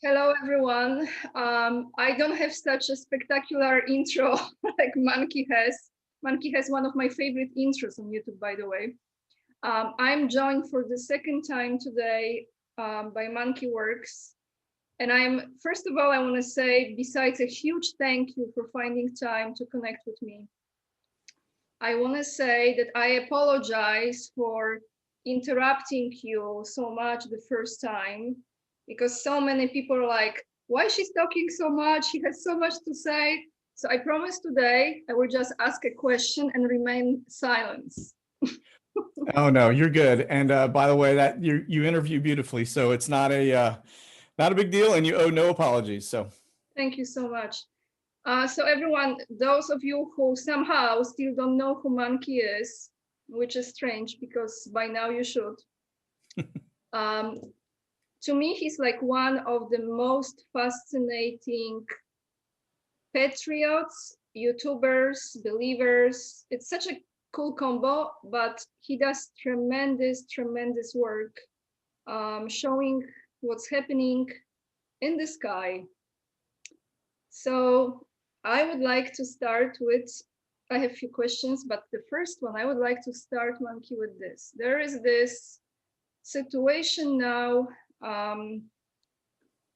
Hello, everyone. I don't have such a spectacular intro like Monkey has. Monkey has one of my favorite intros on YouTube, by the way. I'm joined for the second time today by Monkey Werx. And first of all, I want to say, besides a huge thank you for finding time to connect with me, I want to say that I apologize for interrupting you so much the first time, because so many people are like, why she's talking so much? She has so much to say. So I promise today I will just ask a question and remain silent. Oh no, you're good. And by the way, that you interview beautifully, so it's not a big deal, and you owe no apologies. So Thank you so much. So everyone, those of you who somehow still don't know who Monkey is, which is strange because by now you should. um, to me, he's like one of the most fascinating patriots, YouTubers, believers. It's such a cool combo, but he does tremendous work showing what's happening in the sky. So I would like to start with, I have a few questions, but the first one, I would like to start, Monkey, with this. There is this situation now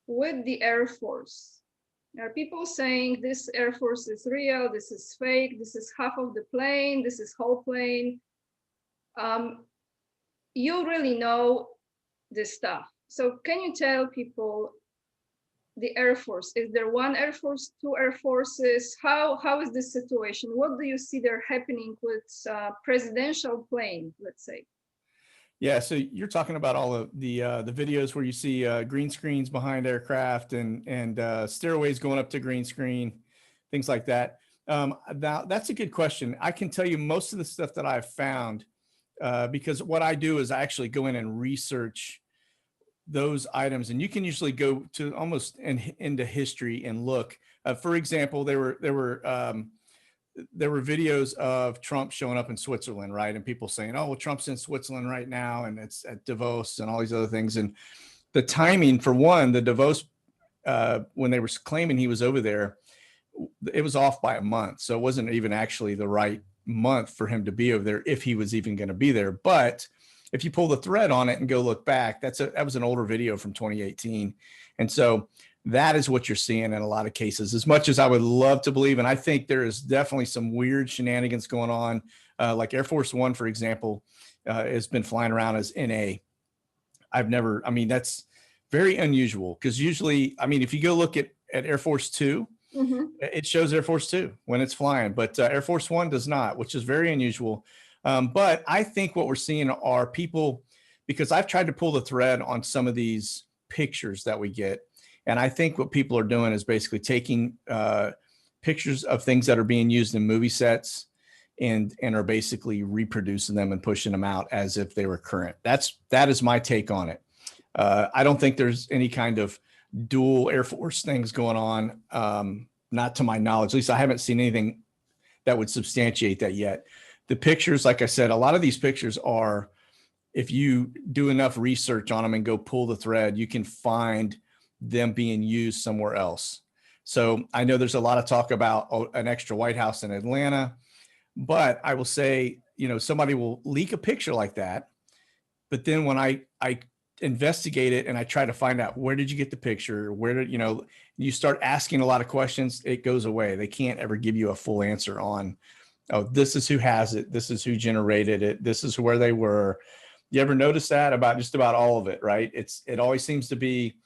with the Air Force. There are people saying this Air Force is real, this is fake, this is half of the plane, this is whole plane. You really know this stuff. So can you tell people the Air Force, is there one Air Force, two Air Forces? How is this situation? What do you see there happening with presidential plane, let's say? yeah, so you're talking about all of the videos where you see green screens behind aircraft and stairways going up to green screen, things like that. Now that's a good question. I can tell you most of the stuff that I've found because what I do is I actually go in and research those items, and you can usually go to almost into history and look. For example, there were videos of Trump showing up in Switzerland, right? And people saying, "Oh, well, Trump's in Switzerland right now, and it's at Davos and all these other things." And the timing, for one, the Davos when they were claiming he was over there, it was off by a month, so it wasn't even actually the right month for him to be over there if he was even going to be there. But if you pull the thread on it and go look back, that was an older video from 2018. And so that is what you're seeing in a lot of cases, as much as I would love to believe. And I think there is definitely some weird shenanigans going on. Like Air Force One, for example, has been flying around as NA. That's very unusual because usually, if you go look at Air Force Two, it shows Air Force Two when it's flying, but Air Force One does not, which is very unusual. But I think what we're seeing are people, because I've tried to pull the thread on some of these pictures that we get. And I think what people are doing is basically taking pictures of things that are being used in movie sets and are basically reproducing them and pushing them out as if they were current. That is my take on it. I don't think there's any kind of dual Air Force things going on. Not to my knowledge, at least I haven't seen anything that would substantiate that yet. The pictures, like I said, a lot of these pictures are, if you do enough research on them and go pull the thread, you can find them being used somewhere else. So I know there's a lot of talk about an extra White House in Atlanta, but I will say, somebody will leak a picture like that. But then when I investigate it and I try to find out, where did you get the picture? Where did, you start asking a lot of questions, it goes away. They can't ever give you a full answer on, oh, this is who has it. This is who generated it. This is where they were. You ever notice that about just about all of it, right? It always seems to be,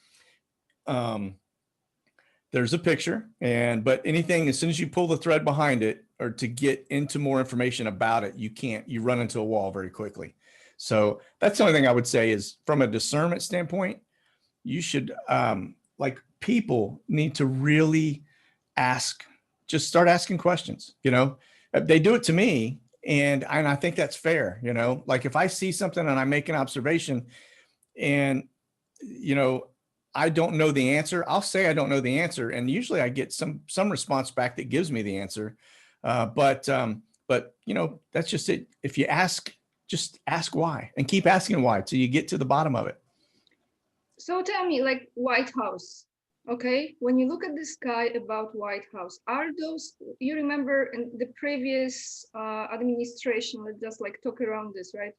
there's a picture, but anything, as soon as you pull the thread behind it or to get into more information about it, you run into a wall very quickly. So that's the only thing I would say is, from a discernment standpoint, you should, people need to really just start asking questions. They do it to me, and I think that's fair. Like if I see something and I make an observation and, I don't know the answer, I'll say I don't know the answer. And usually I get some response back that gives me the answer. But that's just it. If you just ask why and keep asking why till you get to the bottom of it. So tell me, like White House, Okay, when you look at the sky about White House, are those, you remember in the previous administration, let's just like talk around this, right?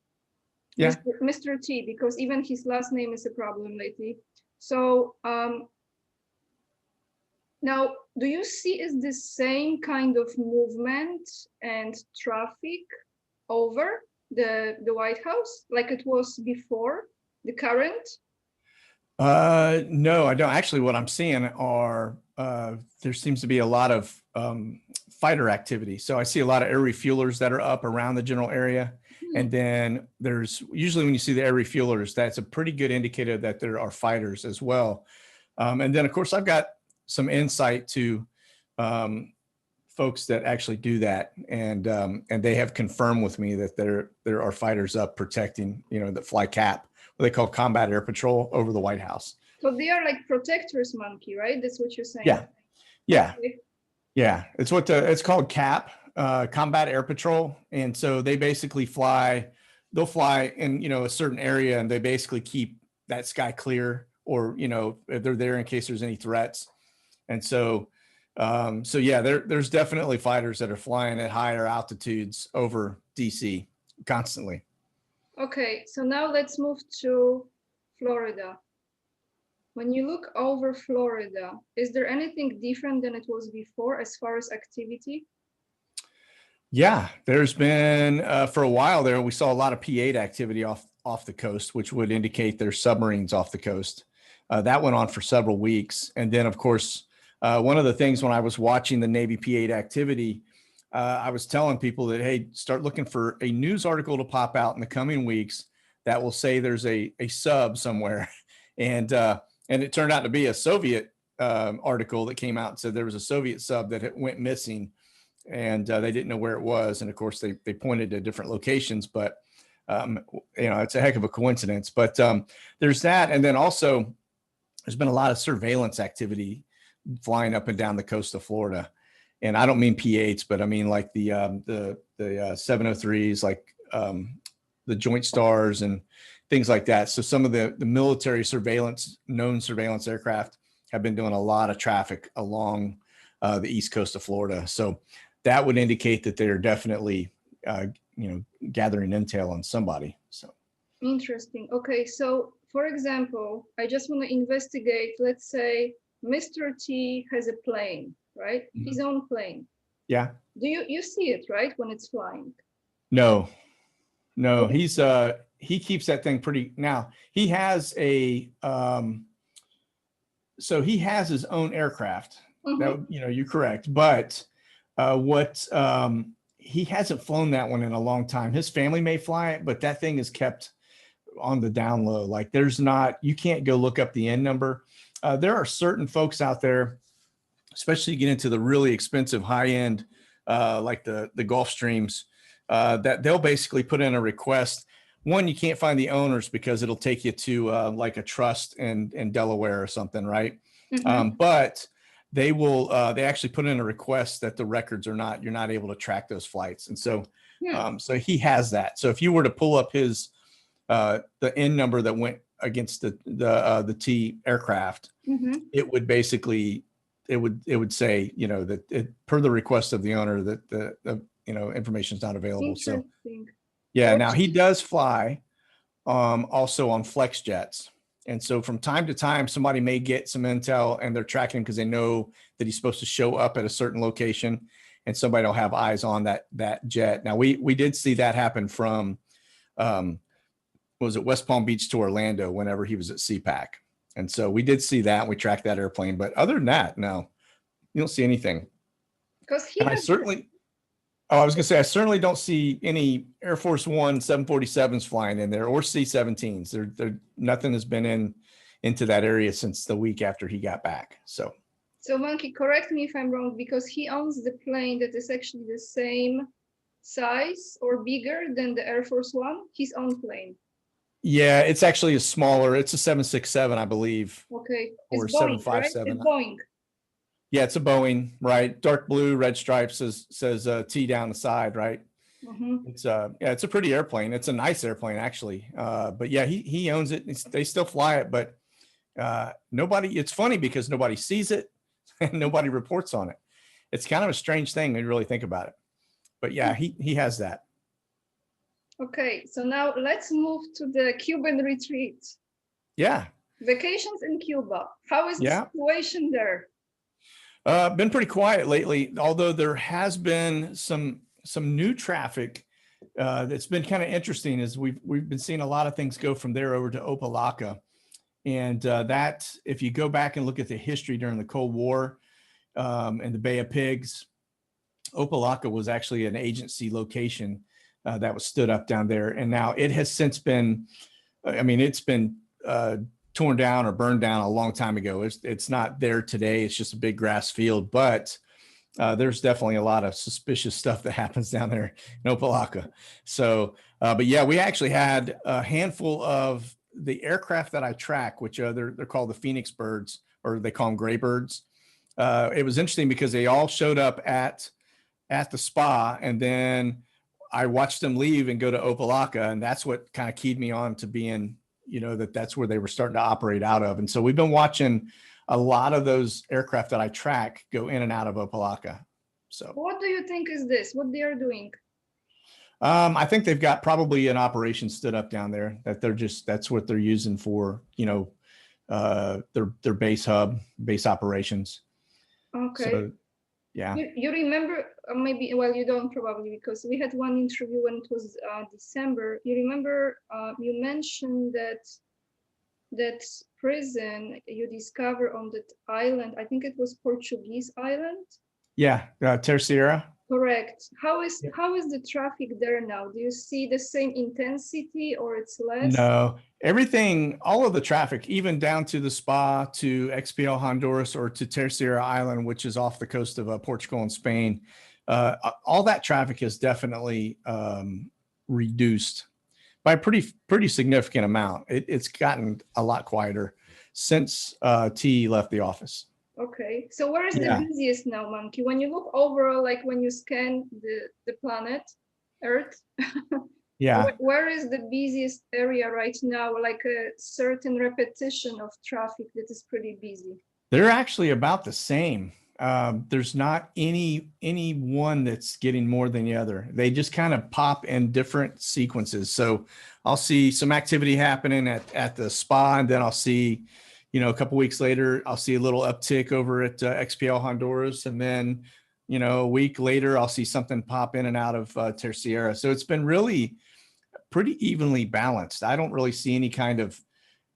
Yeah. Mr. T, because even his last name is a problem lately. So now, do you see is the same kind of movement and traffic over the White House like it was before, the current? No, I don't. Actually, what I'm seeing are there seems to be a lot of fighter activity. So I see a lot of air refuelers that are up around the general area. And then there's usually when you see the air refuelers, that's a pretty good indicator that there are fighters as well. And then, of course, I've got some insight to folks that actually do that, and they have confirmed with me that there are fighters up protecting, that fly CAP, what they call Combat Air Patrol, over the White House. So they are like protectors, Monkey, right? That's what you're saying. Yeah, yeah, okay. Yeah. It's called CAP, Combat Air Patrol, and so they basically fly. They'll fly in a certain area, and they basically keep that sky clear, or they're there in case there's any threats. And so yeah, there's definitely fighters that are flying at higher altitudes over DC constantly. Okay, so now let's move to Florida. When you look over Florida, is there anything different than it was before as far as activity? Yeah, there's been for a while there, we saw a lot of P-8 activity off the coast, which would indicate there's submarines off the coast. That went on for several weeks. And then, of course, one of the things when I was watching the Navy P-8 activity, I was telling people that, hey, start looking for a news article to pop out in the coming weeks that will say there's a sub somewhere. And it turned out to be a Soviet article that came out and said there was a Soviet sub that went missing, and they didn't know where it was. And of course, they pointed to different locations, but it's a heck of a coincidence. But there's that, and then also there's been a lot of surveillance activity flying up and down the coast of Florida. And I don't mean P-8s, but I mean like the 703s, like the Joint Stars and things like that. So some of the military surveillance, known surveillance aircraft have been doing a lot of traffic along the east coast of Florida. So that would indicate that they're definitely, gathering intel on somebody. So interesting. Okay, so for example, I just want to investigate. Let's say Mr. T has a plane, right? Mm-hmm. His own plane. Yeah. Do you see it, right, when it's flying? No. Okay. He keeps that thing pretty. Now he has so he has his own aircraft. Mm-hmm. That, you're correct, but he hasn't flown that one in a long time. His family may fly it, but that thing is kept on the down low. Like you can't go look up the N number. There are certain folks out there, especially get into the really expensive high end, like the Gulfstreams, that they'll basically put in a request. One, you can't find the owners because it'll take you to like a trust in Delaware or something, right? Mm-hmm. But they will. They actually put in a request that the records you're not able to track those flights, and so so he has that. So if you were to pull up his the N number that went against the T aircraft, mm-hmm. It would basically it would say that per the request of the owner that the information is not available. So yeah, now he does fly also on flex jets. And so from time to time, somebody may get some intel and they're tracking him because they know that he's supposed to show up at a certain location, and somebody will have eyes on that jet. Now we did see that happen from, was it West Palm Beach to Orlando whenever he was at CPAC. And so we did see that, and we tracked that airplane. But other than that, no, you don't see anything. Because I was going to say, I certainly don't see any Air Force One 747s flying in there, or C-17s. Nothing has been into that area since the week after he got back. So Monkey, correct me if I'm wrong, because he owns the plane that is actually the same size or bigger than the Air Force One, his own plane. Yeah, it's actually it's a 767, I believe. Okay. Or it's Boeing, 757. Right? It's Boeing. Yeah, it's a Boeing, right? Dark blue, red stripes says T down the side, right? Mm-hmm. It's a pretty airplane. It's a nice airplane, actually. But yeah, he owns it. They still fly it, but Nobody, it's funny because nobody sees it and nobody reports on it. It's kind of a strange thing when you really think about it. But yeah, he has that. Okay, so now let's move to the Cuban retreat. Yeah. Vacations in Cuba. How is the Yeah. situation there? Been pretty quiet lately, although there has been some new traffic that's been kind of interesting. Is we've been seeing a lot of things go from there over to Opalaca, and that if you go back and look at the history during the Cold War and the Bay of Pigs, Opalaca was actually an agency location that was stood up down there, and now it has since been, I mean, it's been torn down or burned down a long time ago. It's not there today. It's just a big grass field, but there's definitely a lot of suspicious stuff that happens down there in Opalaca. So, but yeah, we actually had a handful of the aircraft that I track, which they're called the Phoenix birds, or they call them gray birds. It was interesting because they all showed up at the spa, and then I watched them leave and go to Opalaca, and that's what kind of keyed me on to being, that's where they were starting to operate out of. And so we've been watching a lot of those aircraft that I track go in and out of Opalaca. So what do you think is this? What they are doing? I think they've got probably an operation stood up down there that that's what they're using for, their base operations. Okay. So, yeah. You remember, maybe, well, you don't probably, because we had one interview when it was December. You remember you mentioned that prison you discover on that island, I think it was Portuguese island. Yeah, Terceira. Correct. How is the traffic there now? Do you see the same intensity or it's less? No, everything, all of the traffic, even down to the spa, to XPL Honduras, or to Terceira Island, which is off the coast of Portugal and Spain, all that traffic is definitely reduced by a pretty significant amount. It's gotten a lot quieter since T left the office. Okay, so where is the busiest now, Monkey? When you look overall, like when you scan the planet, Earth, yeah, where is the busiest area right now? Like a certain repetition of traffic that is pretty busy. They're actually about the same. There's not any one that's getting more than the other. They just kind of pop in different sequences. So I'll see some activity happening at the spa, and then I'll see, a couple weeks later, I'll see a little uptick over at XPL Honduras, and then, a week later, I'll see something pop in and out of Terceira. So it's been really pretty evenly balanced. I don't really see any kind of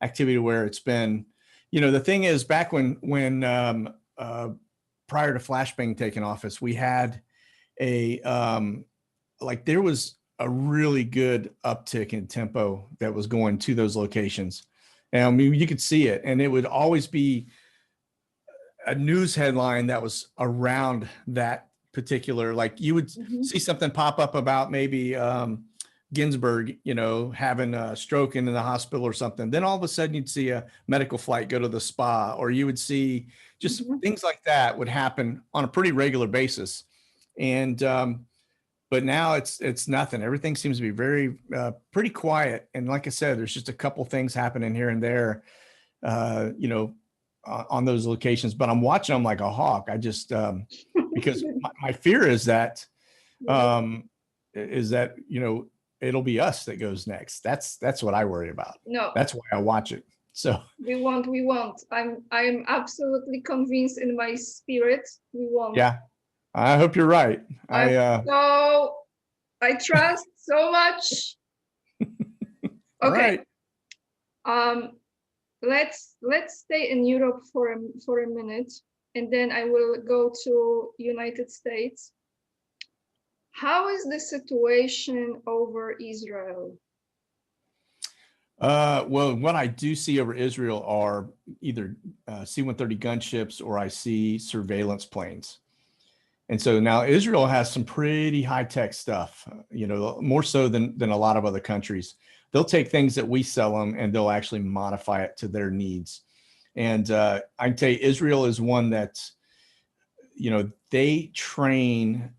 activity where it's been, the thing is, back when prior to Flashbang taking office, we had there was a really good uptick in tempo that was going to those locations. And I mean, you could see it, and it would always be a news headline that was around that particular, like you would see something pop up about maybe Ginsburg, having a stroke in the hospital or something. Then all of a sudden you'd see a medical flight go to the spa, or you would see just things like that would happen on a pretty regular basis. And, but now it's nothing. Everything seems to be very, pretty quiet. And like I said, there's just a couple things happening here and there, on those locations, but I'm watching them like a hawk. I just, because my fear is that, it'll be us that goes next. That's what I worry about. No, that's why I watch it. So we won't. I'm absolutely convinced in my spirit. We won't. Yeah, I hope you're right. I trust so much. Okay. Right. Let's stay in Europe for a minute, and then I will go to United States. How is the situation over Israel? Well, what I do see over Israel are either C-130 gunships, or I see surveillance planes. And so now Israel has some pretty high-tech stuff, more so than a lot of other countries. They'll take things that we sell them and they'll actually modify it to their needs. And I can tell you, Israel is one that, they train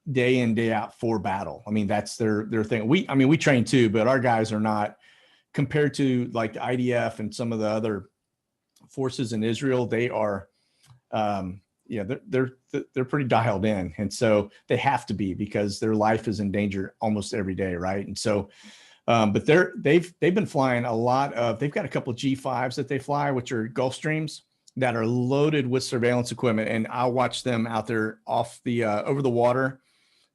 day in, day out for battle. I mean, that's their thing. We train too, but our guys are not, compared to like the IDF and some of the other forces in Israel, they are, yeah, they're pretty dialed in. And so they have to be, because their life is in danger almost every day. Right. And so, but they've been flying a lot of, they've got a couple of G5s that they fly, which are Gulfstreams that are loaded with surveillance equipment. And I'll watch them out there off the, over the water,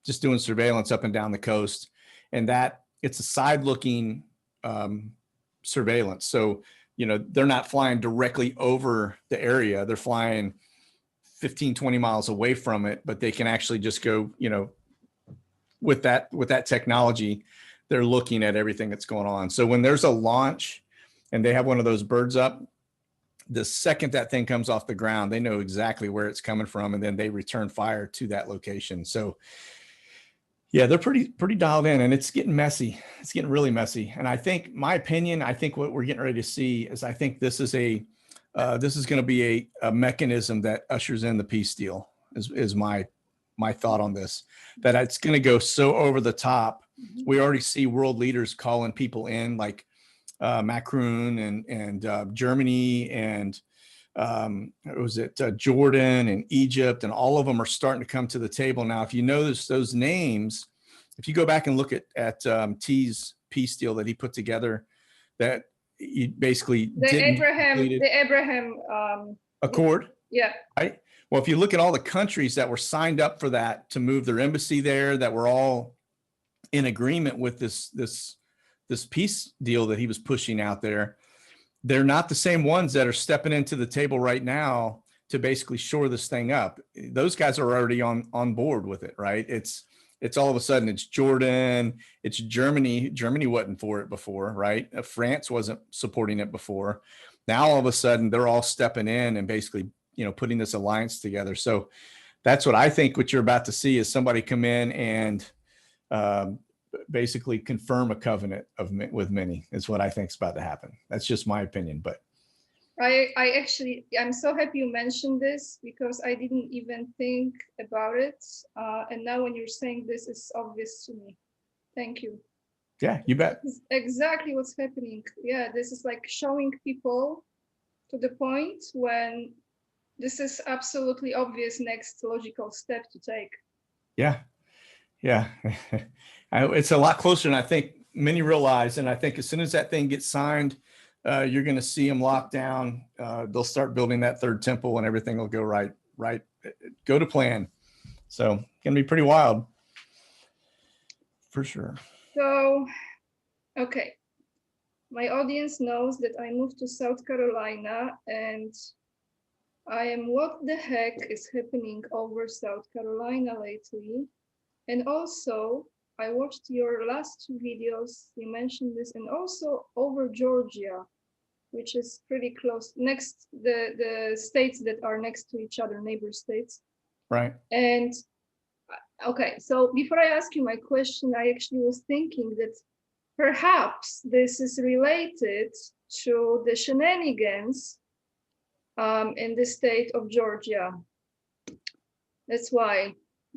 just doing surveillance up and down the coast. And that it's a side looking, surveillance. So, you know, they're not flying directly over the area. They're flying 15, 20 miles away from it, but they can actually just go, you know, with that technology, they're looking at everything that's going on. So when there's a launch and they have one of those birds up, the second that thing comes off the ground, they know exactly where it's coming from, and then they return fire to that location. So yeah, they're pretty dialed in, and it's getting messy. It's getting really messy. And I think, my opinion, I think what we're getting ready to see is, I think this is going to be a mechanism that ushers in the peace deal. Is my thought on this. That it's going to go so over the top. We already see world leaders calling people in, like Macron and Germany and Jordan and Egypt, and all of them are starting to come to the table now. If you notice those names, if you go back and look at T's peace deal that he put together, that he basically the Abraham Accord. Yeah. Right. Well, if you look at all the countries that were signed up for that, to move their embassy there, that were all in agreement with this peace deal that he was pushing out there, they're not the same ones that are stepping into the table right now to basically shore this thing up. Those guys are already on board with it, right? It's all of a sudden it's Jordan, it's Germany. Germany wasn't for it before, right? France wasn't supporting it before. Now all of a sudden they're all stepping in and basically, you know, putting this alliance together. So that's what I think. What you're about to see is somebody come in and basically confirm a covenant with many, is what I think is about to happen. That's just my opinion. But I'm so happy you mentioned this, because I didn't even think about it. And now when you're saying this, it's obvious to me. Thank you. Yeah, you bet. This is exactly what's happening. Yeah, this is like showing people to the point when this is absolutely obvious next logical step to take. Yeah. Yeah. It's a lot closer than I think many realize. And I think as soon as that thing gets signed, you're going to see them locked down. They'll start building that third temple, and everything will go right, go to plan. So it's going to be pretty wild for sure. So, okay. My audience knows that I moved to South Carolina, and I am, what the heck is happening over South Carolina lately? And also, I watched your last two videos, you mentioned this, and also over Georgia, which is pretty close, next, the states that are next to each other, neighbor states. Right. And okay, so before I ask you my question, I actually was thinking that perhaps this is related to the shenanigans in the state of Georgia. That's why.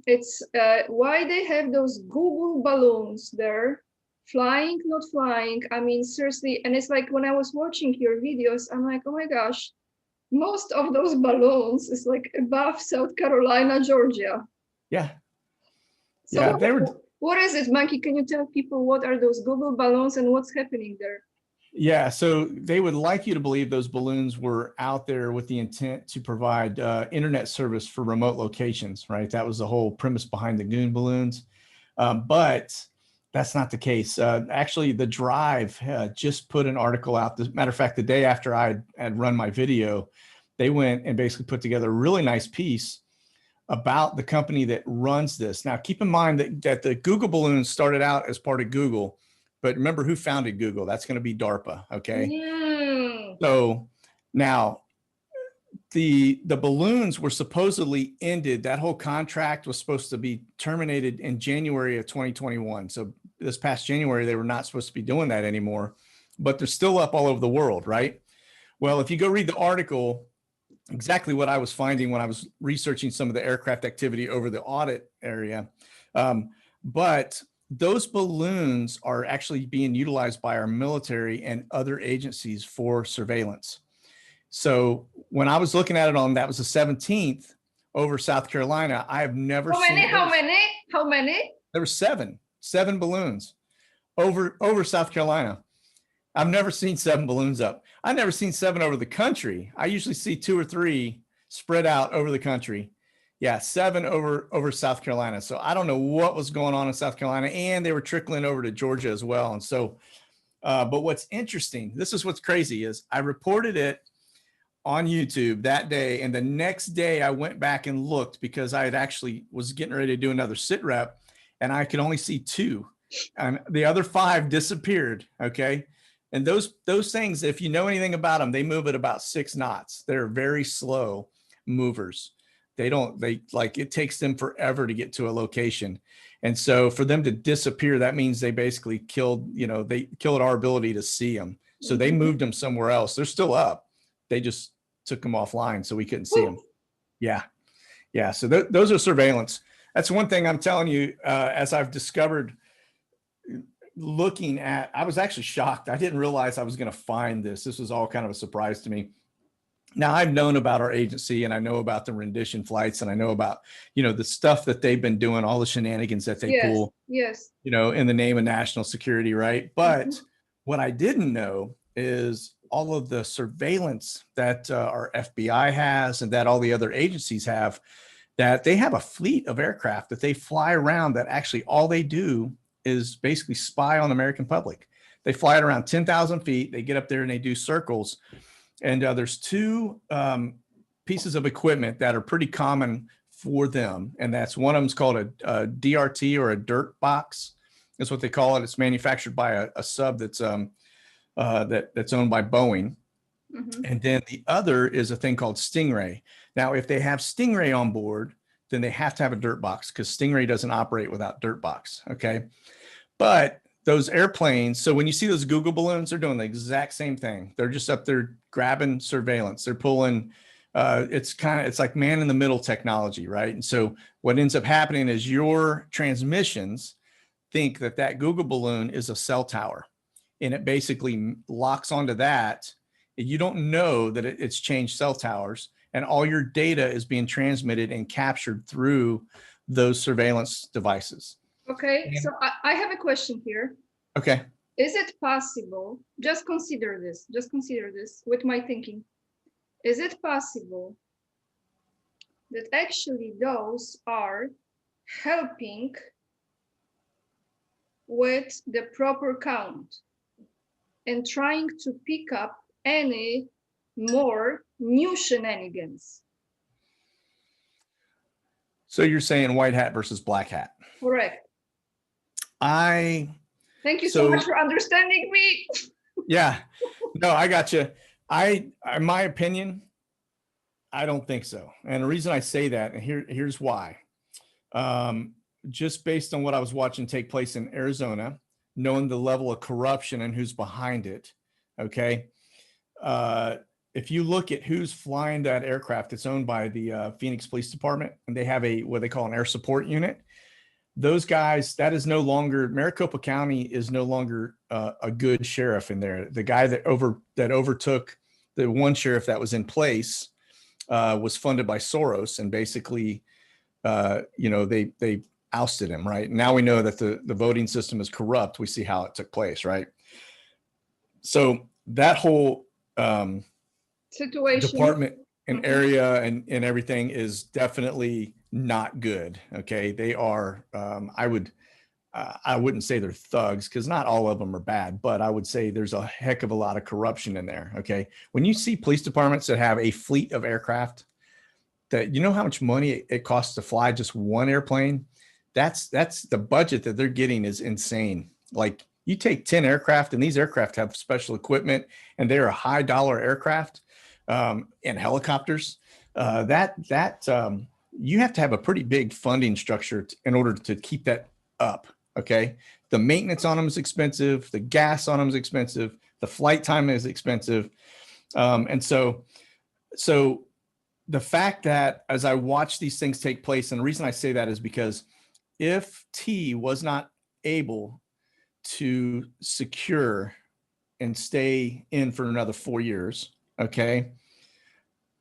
It's why they have those Google balloons there, flying, not flying. I mean, seriously. And it's like, when I was watching your videos, I'm like, oh my gosh, most of those balloons is like above South Carolina, Georgia. Yeah. So yeah, what is it, Monkey? Can you tell people what are those Google balloons and what's happening there? Yeah, so they would like you to believe those balloons were out there with the intent to provide internet service for remote locations, right? That was the whole premise behind the Goon balloons. But that's not the case. Actually, the Drive just put an article out. As a matter of fact, the day after I had run my video, they went and basically put together a really nice piece about the company that runs this. Now, keep in mind that the Google balloons started out as part of Google. But remember who founded Google? That's going to be DARPA. Okay. Mm. So now the balloons were supposedly ended. That whole contract was supposed to be terminated in January of 2021. So this past January, they were not supposed to be doing that anymore, but they're still up all over the world, right? Well, if you go read the article, exactly what I was finding when I was researching some of the aircraft activity over the audit area. But those balloons are actually being utilized by our military and other agencies for surveillance. So when I was looking at it on, that was the 17th over South Carolina. I have never seen. How many? There were seven balloons over South Carolina. I've never seen 7 balloons up. I've never seen 7 over the country. I usually see 2 or 3 spread out over the country. Yeah, 7 over South Carolina. So I don't know what was going on in South Carolina, and they were trickling over to Georgia as well. And so, but what's interesting, this is what's crazy, is I reported it on YouTube that day, and the next day I went back and looked because I had actually was getting ready to do another sit rep, and I could only see 2, and the other 5 disappeared. Okay. And those things, if you know anything about them, they move at about 6 knots. They're very slow movers. They like, it takes them forever to get to a location. And so for them to disappear, that means they basically killed, they killed our ability to see them. So they moved them somewhere else. They're still up. They just took them offline so we couldn't see them. Yeah. Yeah. So those are surveillance. That's one thing I'm telling you, as I've discovered looking at, I was actually shocked. I didn't realize I was going to find this. This was all kind of a surprise to me. Now, I've known about our agency, and I know about the rendition flights, and I know about, the stuff that they've been doing, all the shenanigans that they pull, in the name of national security, right? But what I didn't know is all of the surveillance that our FBI has and that all the other agencies have, that they have a fleet of aircraft that they fly around that actually all they do is basically spy on the American public. They fly at around 10,000 feet. They get up there and they do circles. And there's 2 pieces of equipment that are pretty common for them. And that's, one of them is called a DRT, or a dirt box. That's what they call it. It's manufactured by a sub that's that's owned by Boeing. And then the other is a thing called Stingray. Now, if they have Stingray on board, then they have to have a dirt box, because Stingray doesn't operate without dirt box. Okay. But those airplanes, so when you see those Google balloons, they're doing the exact same thing. They're just up there grabbing surveillance. They're pulling, it's like man in the middle technology, right? And so what ends up happening is your transmissions think that Google balloon is a cell tower, and it basically locks onto that. You don't know that it's changed cell towers, and all your data is being transmitted and captured through those surveillance devices. Okay, so I have a question here. Okay. Is it possible, just consider this with my thinking. Is it possible that actually those are helping with the proper count and trying to pick up any more new shenanigans? So you're saying white hat versus black hat? Correct. Thank you so much for understanding me. Yeah, no, I got you. In my opinion, I don't think so. And the reason I say that, and here's why. Just based on what I was watching take place in Arizona, knowing the level of corruption and who's behind it. Okay. If you look at who's flying that aircraft, it's owned by the Phoenix Police Department, and they have what they call an air support unit. Those guys, that is no longer, Maricopa County is no longer a good sheriff in there. The guy that overtook the one sheriff that was in place was funded by Soros, and basically, they ousted him, right? Now we know that the voting system is corrupt. We see how it took place, right? So that whole situation, department and area and everything is definitely not good. Okay. They are, I wouldn't say they're thugs, because not all of them are bad, but I would say there's a heck of a lot of corruption in there. Okay. When you see police departments that have a fleet of aircraft, that, you know how much money it costs to fly just one airplane? That's the budget that they're getting is insane. Like, you take 10 aircraft, and these aircraft have special equipment, and they're a high dollar aircraft, and helicopters. You have to have a pretty big funding structure in order to keep that up. Okay. The maintenance on them is expensive. The gas on them is expensive. The flight time is expensive. And so the fact that, as I watch these things take place, and the reason I say that is because if T was not able to secure and stay in for another 4 years, okay,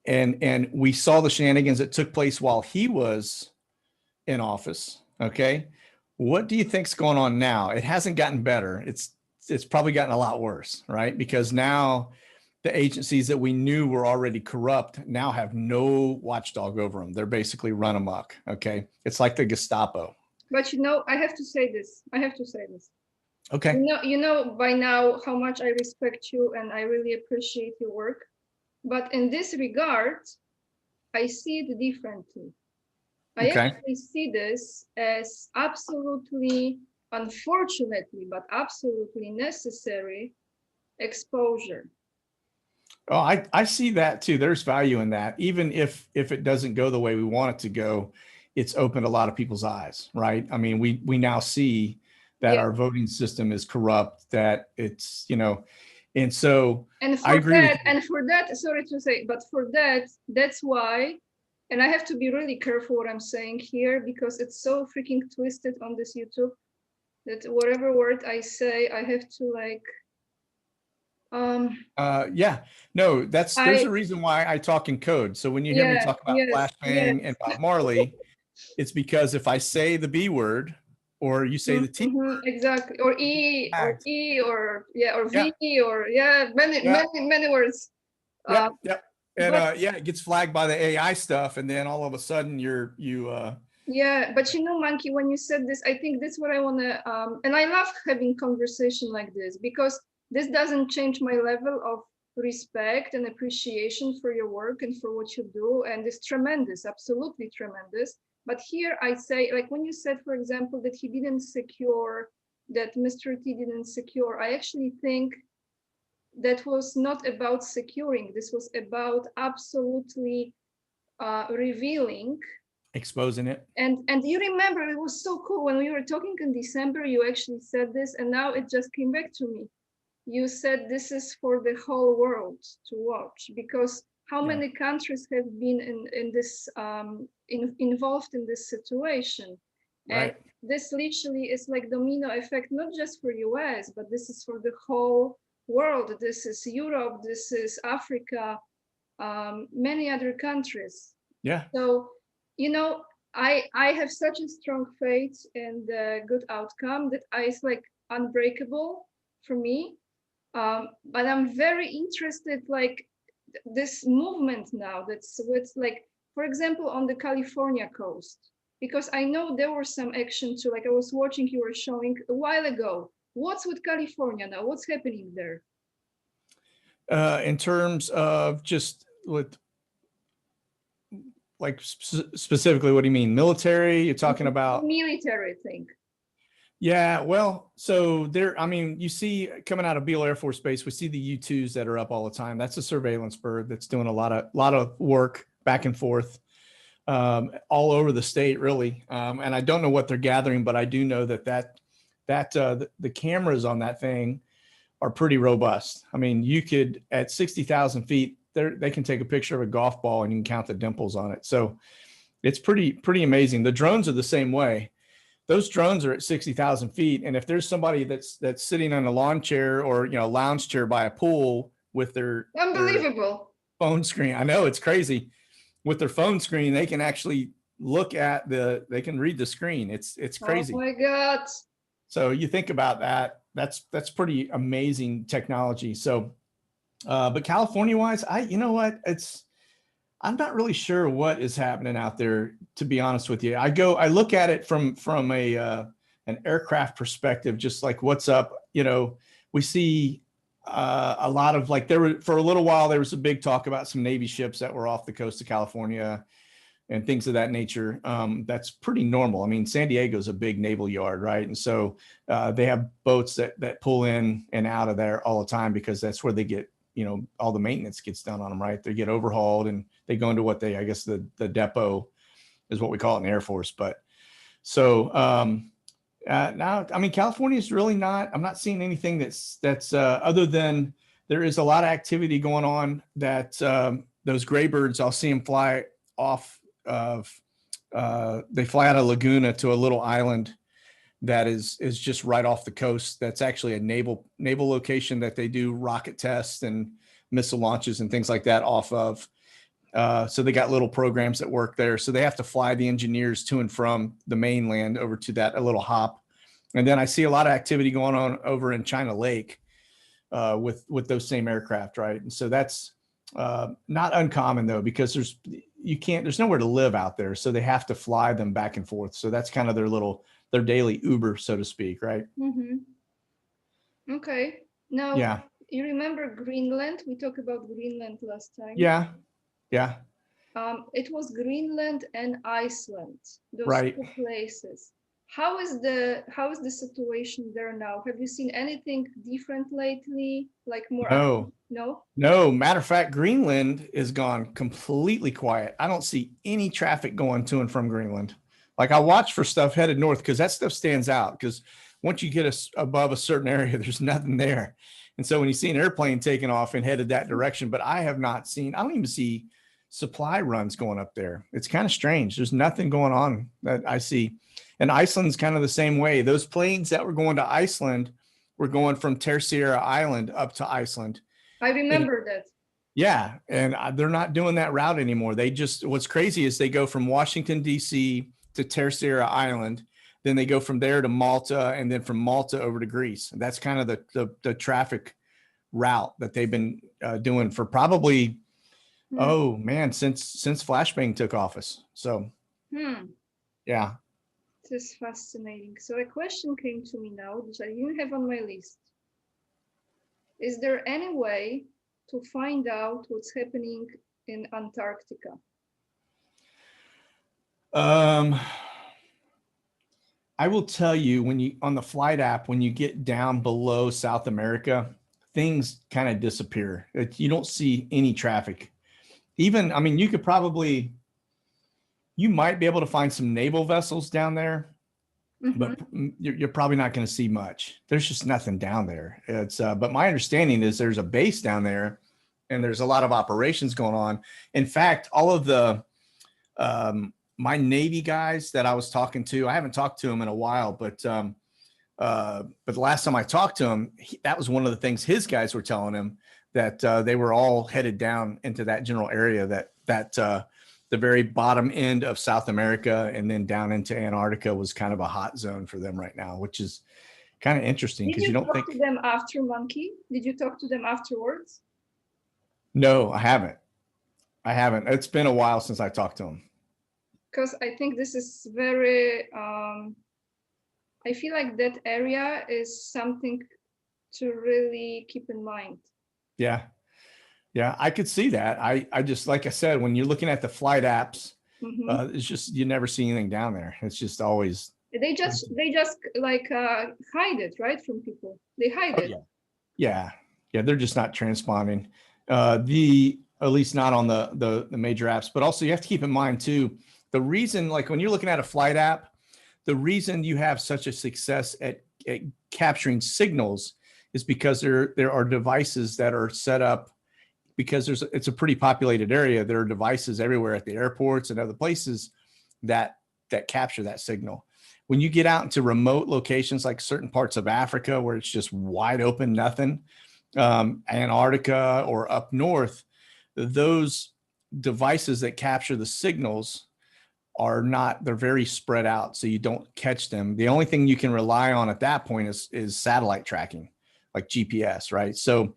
and we saw the shenanigans that took place while he was in office. Okay. What do you think's going on now? It hasn't gotten better. It's probably gotten a lot worse, right? Because now the agencies that we knew were already corrupt now have no watchdog over them. They're basically run amok. Okay. It's like the Gestapo. But you know, I have to say this. Okay. You know by now how much I respect you and I really appreciate your work. But in this regard, I see it differently. I actually see this as absolutely, unfortunately, but absolutely necessary exposure. Oh, I see that too. There's value in that. Even if it doesn't go the way we want it to go, it's opened a lot of people's eyes, right? I mean, we now see that our voting system is corrupt, that it's, you know, and so I agree with you. And for that, sorry to say, but for that, that's why, and I have to be really careful what I'm saying here because it's so freaking twisted on this YouTube that whatever word I say, I have to like, yeah, no, there's a reason why I talk in code. So when you hear me talk about flashbang and Bob Marley, it's because if I say the B word or you say the T word, exactly, or E or V or many words. And it gets flagged by the AI stuff, and then all of a sudden yeah, but you know, Monkey, when you said this, I think that's what I want to and I love having conversation like this because this doesn't change my level of respect and appreciation for your work and for what you do, and it's tremendous, absolutely tremendous. But here I say, like when you said, for example, that he didn't secure, that Mr. T didn't secure, I actually think that was not about securing. This was about absolutely revealing, exposing it. And you remember, it was so cool when we were talking in December, you actually said this, and now it just came back to me. You said this is for the whole world to watch, because how many countries have been in this involved in this situation? Right. And this literally is like domino effect, not just for US, but this is for the whole world. This is Europe, this is Africa, many other countries. Yeah. So, you know, I have such a strong faith in the good outcome that it's like unbreakable for me. But I'm very interested, like this movement now that's with, like, for example, on the California coast, because I know there was some action too. Like I was watching, you were showing a while ago. What's with California now? What's happening there? In terms of just with, like specifically, what do you mean? Military? You're talking about military, I think. Yeah, well, so there, I mean, you see coming out of Beale Air Force Base, we see the U-2s that are up all the time. That's a surveillance bird that's doing a lot of work back and forth all over the state, really. And I don't know what they're gathering, but I do know that the cameras on that thing are pretty robust. I mean, you could, at 60,000 feet, they can take a picture of a golf ball and you can count the dimples on it. So it's pretty amazing. The drones are the same way. Those drones are at 60,000 feet. And if there's somebody that's sitting on a lawn chair or, you know, lounge chair by a pool with their unbelievable phone screen, I know it's crazy, with their phone screen, they can actually look at they can read the screen. It's crazy. Oh my God. So you think about that, that's pretty amazing technology. So, but California wise, you know what, I'm not really sure what is happening out there, to be honest with you. I look at it from an aircraft perspective, just like what's up. You know, we see a lot of, like, for a little while, there was a big talk about some Navy ships that were off the coast of California and things of that nature. That's pretty normal. I mean, San Diego's a big naval yard, right? And so they have boats that pull in and out of there all the time because that's where they get, you know, all the maintenance gets done on them, right? They get overhauled and they go into what I guess the depot is what we call it in the Air Force. But so now, I mean, California is really I'm not seeing anything that's other than there is a lot of activity going on that those gray birds, I'll see them fly off of, they fly out of Laguna to a little island that is just right off the coast. That's actually a naval location that they do rocket tests and missile launches and things like that off of. So they got little programs that work there. So they have to fly the engineers to and from the mainland over to that a little hop. And then I see a lot of activity going on over in China Lake with those same aircraft, right? And so that's not uncommon though, because there's nowhere to live out there. So they have to fly them back and forth. So that's kind of their daily Uber, so to speak, right? Okay. Now, yeah. You remember Greenland? We talked about Greenland last time. Yeah. Yeah. It was Greenland and Iceland, those right. two places. How is the situation there now? Have you seen anything different lately? Like more? No. Matter of fact, Greenland is gone completely quiet. I don't see any traffic going to and from Greenland. Like I watch for stuff headed north because that stuff stands out. Because once you get above a certain area, there's nothing there. And so when you see an airplane taking off and headed that direction, but I don't even see supply runs going up there. It's kind of strange. There's nothing going on that I see. And Iceland's kind of the same way. Those planes that were going to Iceland were going from Terceira Island up to Iceland. I remember that. Yeah. And they're not doing that route anymore. What's crazy is they go from Washington, D.C. to Terceira Island. Then they go from there to Malta, and then from Malta over to Greece. That's kind of the traffic route that they've been doing for probably, since Flashbang took office. So, yeah. This is fascinating. So a question came to me now, which I didn't have on my list. Is there any way to find out what's happening in Antarctica? I will tell you, on the flight app, when you get down below South America, things kind of disappear. You don't see any traffic. Even, I mean, you might be able to find some naval vessels down there, but you're probably not going to see much. There's just nothing down there. But my understanding is there's a base down there and there's a lot of operations going on. In fact, all of the, my Navy guys that I was talking to, I haven't talked to them in a while, but the last time I talked to him, that was one of the things his guys were telling him, that they were all headed down into that general area, that the very bottom end of South America and then down into Antarctica was kind of a hot zone for them right now, which is kind of interesting because you don't think. Did you talk to them after Monkey? Did you talk to them afterwards? No, I haven't. It's been a while since I talked to them. Because I think this is very, I feel like that area is something to really keep in mind. Yeah. Yeah, I could see that. I just, like I said, when you're looking at the flight apps, it's just, you never see anything down there. It's just always. They just like hide it, right, from people. They hide it. Yeah. They're just not transponding. At least not on the major apps. But also you have to keep in mind too, the reason, like when you're looking at a flight app, the reason you have such a success at capturing signals is because there are devices that are set up, because it's a pretty populated area. There are devices everywhere at the airports and other places that capture that signal. When you get out into remote locations, like certain parts of Africa where it's just wide open, nothing, Antarctica or up north, those devices that capture the signals they're very spread out. So you don't catch them. The only thing you can rely on at that point is satellite tracking, like GPS, right? So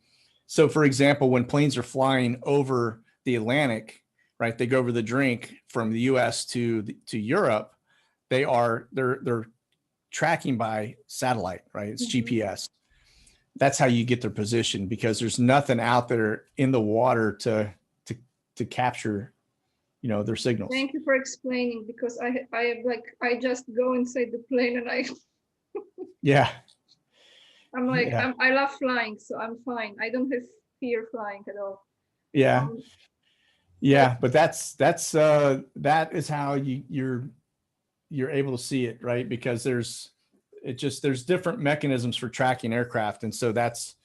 for example, when planes are flying over the Atlantic, right, they go over the drink from the US to Europe, they're tracking by satellite, right? It's GPS. That's how you get their position, because there's nothing out there in the water to capture, their signals. Thank you for explaining, because I just go inside the plane and yeah. I'm like, yeah. I love flying, so I'm fine. I don't have fear flying at all. Yeah. But that is how you're able to see it, right? Because there's different mechanisms for tracking aircraft. And so that's,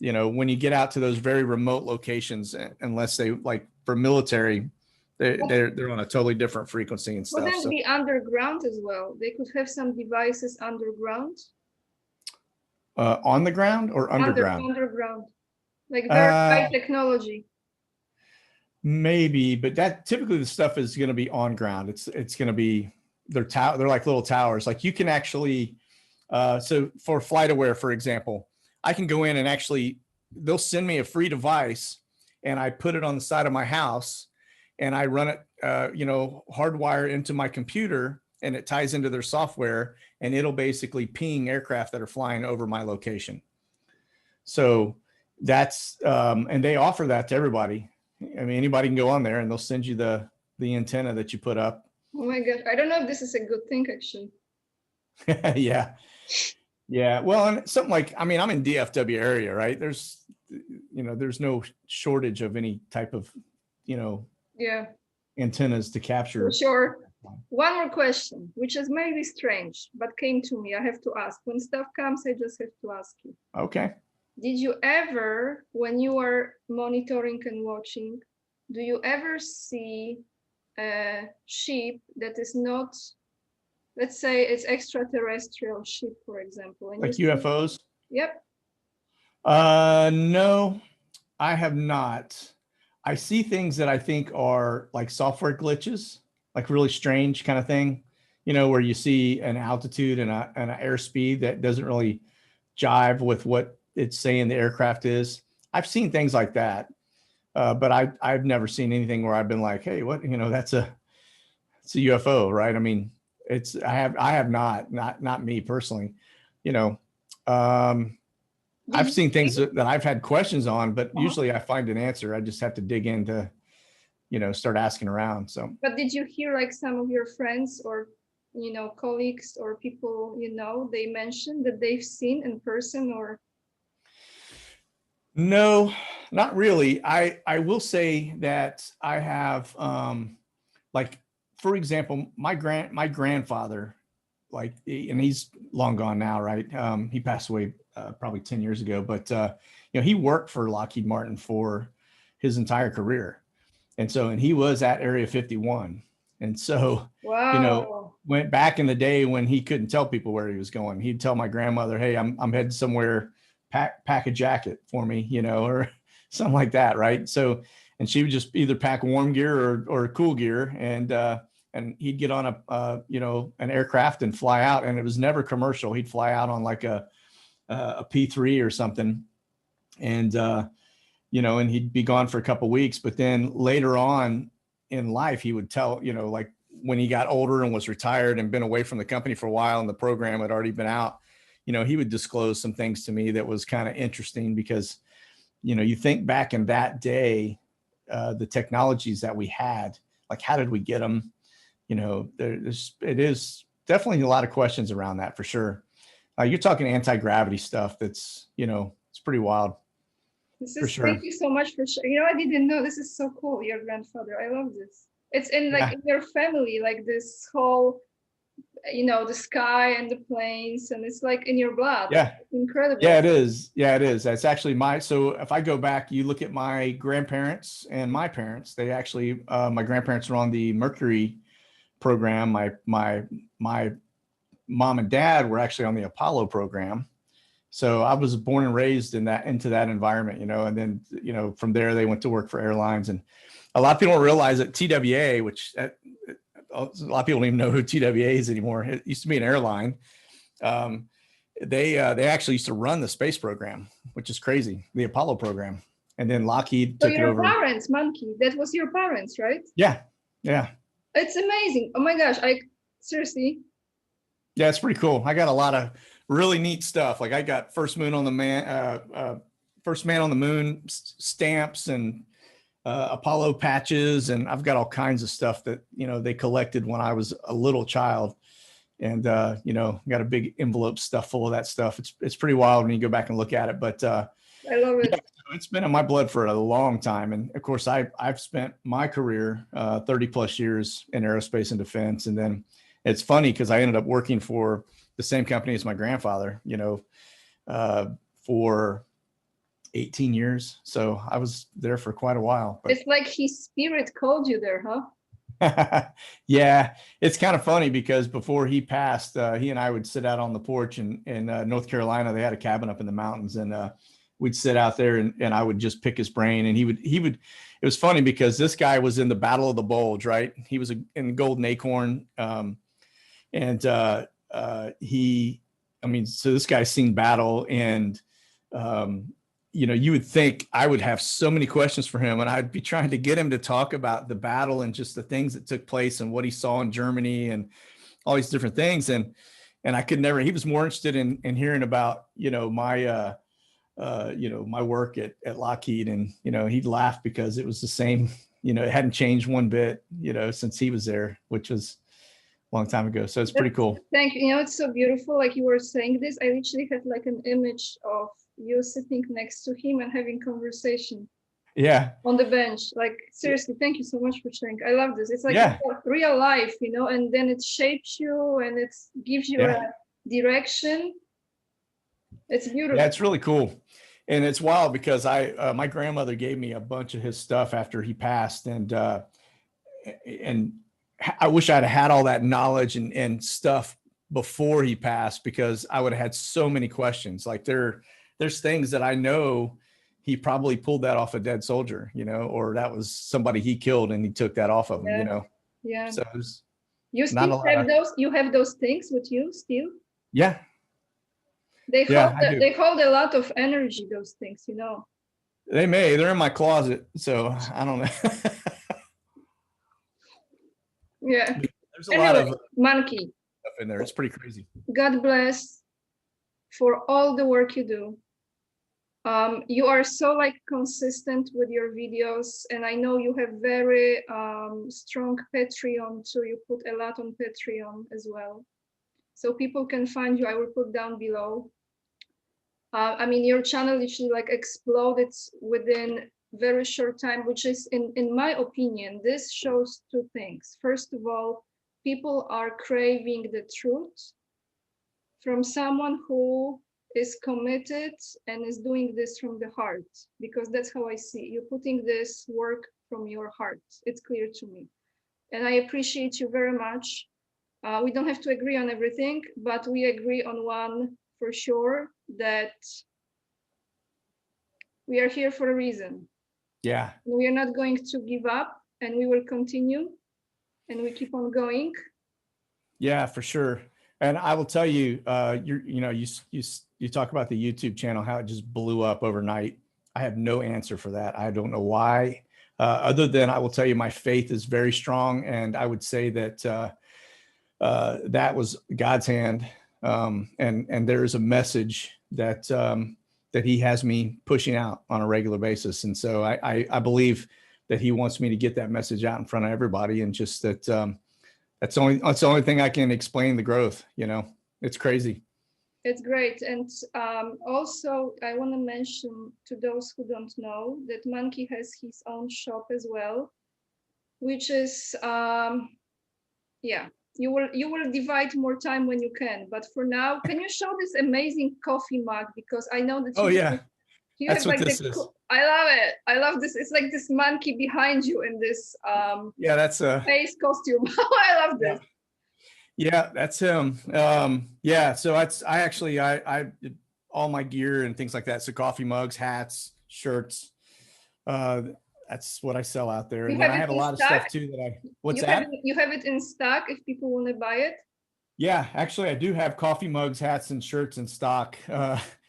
when you get out to those very remote locations, unless they, like for military, they're on a totally different frequency and stuff. Would that be underground as well? They could have some devices underground. On the ground or underground? Underground, like very high technology. Maybe, but that typically the stuff is going to be on ground. It's going to be they're like little towers. Like you can actually so for FlightAware, for example, I can go in and actually they'll send me a free device and I put it on the side of my house and I run it hardwire into my computer and it ties into their software and it'll basically ping aircraft that are flying over my location. So that's and they offer that to everybody. I mean, anybody can go on there and they'll send you the antenna that you put up. Oh my gosh, I don't know if this is a good thing actually. Yeah. Yeah. Well, and something like, I mean, I'm in DFW area, right? There's no shortage of any type of, yeah, antennas to capture. for sure. One more question, which is maybe strange, but came to me. I have to ask. When stuff comes, I just have to ask you. Okay. Did you ever, when you are monitoring and watching, do you ever see a ship that is not, let's say it's extraterrestrial ship, for example? And Like UFOs? Yep. No, I have not. I see things that I think are like software glitches, like really strange kind of thing, where you see an altitude and an airspeed that doesn't really jive with what it's saying the aircraft is. I've seen things like that, but I've never seen anything where I've been like, hey, what, it's a UFO, right? I mean, I have not me personally, I've seen things that I've had questions on, but usually I find an answer. I just have to dig into, start asking around. So, but did you hear like some of your friends or, colleagues or people, they mentioned that they've seen in person or? No, not really. I will say that I have, like, for example, my grandfather, like, and he's long gone now, right? He passed away probably 10 years ago, but he worked for Lockheed Martin for his entire career. And he was at Area 51. And so, wow. Went back in the day when he couldn't tell people where he was going. He'd tell my grandmother, hey, I'm heading somewhere, pack a jacket for me, or something like that. Right. So, and she would just either pack warm gear or cool gear. And he'd get on an aircraft and fly out, and it was never commercial. He'd fly out on like a P3 or something. And, and he'd be gone for a couple of weeks, but then later on in life, he would tell, like when he got older and was retired and been away from the company for a while and the program had already been out, he would disclose some things to me that was kind of interesting because, you think back in that day, the technologies that we had, like, how did we get them? It is definitely a lot of questions around that for sure. You're talking anti-gravity stuff. That's, it's pretty wild. Thank you so much for sharing. I didn't know. This is so cool. Your grandfather. I love this. It's in in your family, like this whole, the sky and the planes, and it's like in your blood. Yeah. It's incredible. Yeah, it is. Yeah, it is. That's actually so if I go back, you look at my grandparents and my parents, they actually, my grandparents were on the Mercury program. My mom and dad were actually on the Apollo program. So I was born and raised into that environment, and then, from there they went to work for airlines. And a lot of people don't realize that TWA, which a lot of people don't even know who TWA is anymore. It used to be an airline. They actually used to run the space program, which is crazy, the Apollo program. And then Lockheed took it over. Your parents, Monkey, that was your parents, right? Yeah. Yeah. It's amazing. Oh my gosh. Seriously. Yeah, it's pretty cool. I got a lot of really neat stuff. Like I got first man on the moon stamps and Apollo patches, and I've got all kinds of stuff that they collected when I was a little child, and got a big envelope stuff full of that stuff. It's pretty wild when you go back and look at it. But I love it. Yeah, it's been in my blood for a long time, and of course I've spent my career 30 plus years in aerospace and defense, and then it's funny because I ended up working for the same company as my grandfather, for 18 years. So I was there for quite a while. But it's like his spirit called you there, huh? Yeah, it's kind of funny because before he passed, he and I would sit out on the porch in North Carolina. They had a cabin up in the mountains, and we'd sit out there and I would just pick his brain, and he would, it was funny because this guy was in the Battle of the Bulge, right? He was in Golden Acorn. I mean, so this guy's seen battle, and, you know, you would think I would have so many questions for him, and I'd be trying to get him to talk about the battle and just the things that took place and what he saw in Germany and all these different things. And I could never, he was more interested in hearing about, you know, my work at Lockheed. And, you know, he'd laugh because it was the same, you know, it hadn't changed one bit, you know, since he was there, which was a long time ago. So it's pretty cool. Thank you. You know, it's so beautiful. Like you were saying this, I literally had like an image of you sitting next to him and having conversation. Yeah. On the bench. Like, seriously, thank you so much for sharing. I love this. It's like real life, you know, and then it shapes you and it gives you a direction. It's beautiful. Yeah, it's really cool. And it's wild because my grandmother gave me a bunch of his stuff after he passed. And I wish I'd had all that knowledge and stuff before he passed, because I would have had so many questions. Like there's things that I know he probably pulled that off a dead soldier, you know, or that was somebody he killed and he took that off of him, you know? Yeah. So you still have those, you have those things with you still? Yeah. They hold a lot of energy, those things, you know? They're in my closet. So I don't know. Yeah. There's a lot of Monkey stuff in there. It's pretty crazy. God bless for all the work you do. You are so like consistent with your videos, and I know you have very strong Patreon too. You put a lot on Patreon as well, so people can find you. I will put down below. I mean, your channel literally like exploded within very short time, which is, in my opinion, this shows two things. First of all, people are craving the truth from someone who is committed and is doing this from the heart, because that's how I see you putting this work from your heart. It's clear to me, and I appreciate you very much. We don't have to agree on everything, but we agree on one for sure, that we are here for a reason. Yeah. We are not going to give up, and we will continue, and we keep on going. Yeah, for sure. And I will tell you, you talk about the YouTube channel, how it just blew up overnight. I have no answer for that. I don't know why, other than I will tell you my faith is very strong. And I would say that that was God's hand. And there is a message that that he has me pushing out on a regular basis. And so I believe that he wants me to get that message out in front of everybody, and just that that's the only thing I can explain the growth, you know. It's crazy. It's great. And also I want to mention to those who don't know that Monkey has his own shop as well, which is yeah, you will divide more time when you can, but for now, can you show this amazing coffee mug? Because I know that that's what this is. I love it. I love this. It's like this monkey behind you in this that's a face costume. I love this. Yeah, that's him. Yeah, so I all my gear and things like that. So coffee mugs, hats, shirts. That's what I sell out there. And I have a lot of stuff too that you have it in stock if people want to buy it? Yeah, actually I do have coffee mugs, hats, and shirts in stock.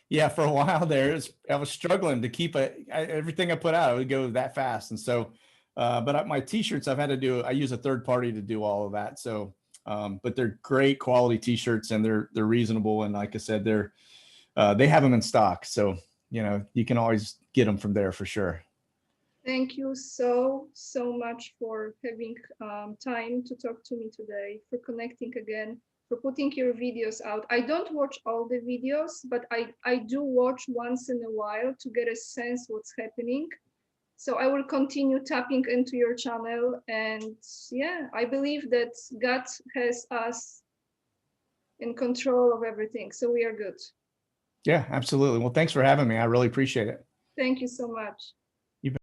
Yeah, for a while there, I was struggling to keep everything I put out, it would go that fast. And so, but my t-shirts, I use a third party to do all of that. So, but they're great quality t-shirts, and they're reasonable. And like I said, they have them in stock. So, you know, you can always get them from there for sure. Thank you so much for having time to talk to me today, for connecting again, for putting your videos out. I don't watch all the videos, but I do watch once in a while to get a sense what's happening. So I will continue tapping into your channel. And yeah, I believe that God has us in control of everything. So we are good. Yeah, absolutely. Well, thanks for having me. I really appreciate it. Thank you so much.